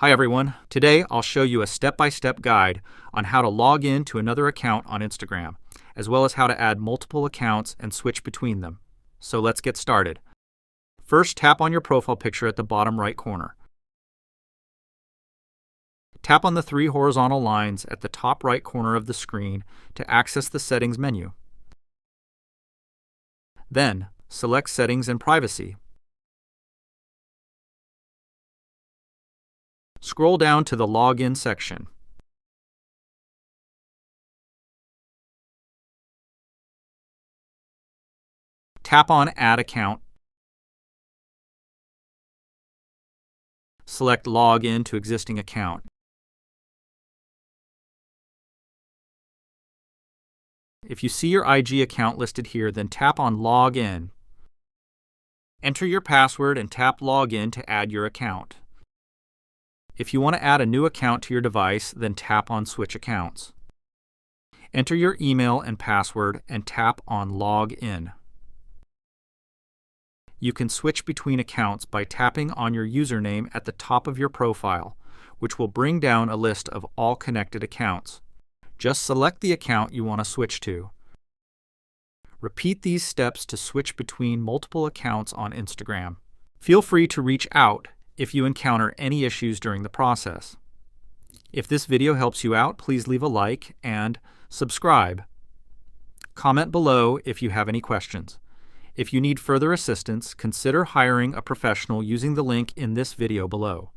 Hi everyone. Today I'll show you a step-by-step guide on how to log in to another account on Instagram, as well as how to add multiple accounts and switch between them. So let's get started. First, tap on your profile picture at the bottom right corner. Tap on the three horizontal lines at the top right corner of the screen to access the Settings menu. Then, select Settings and Privacy. Scroll down to the Login section. Tap on Add Account. Select Log In to Existing Account. If you see your IG account listed here, then tap on Log In. Enter your password and tap Log In to add your account. If you want to add a new account to your device, then tap on Switch Accounts. Enter your email and password and tap on Log In. You can switch between accounts by tapping on your username at the top of your profile, which will bring down a list of all connected accounts. Just select the account you want to switch to. Repeat these steps to switch between multiple accounts on Instagram. Feel free to reach out if you encounter any issues during the process. If this video helps you out, please leave a like and subscribe. Comment below if you have any questions. If you need further assistance, consider hiring a professional using the link in this video below.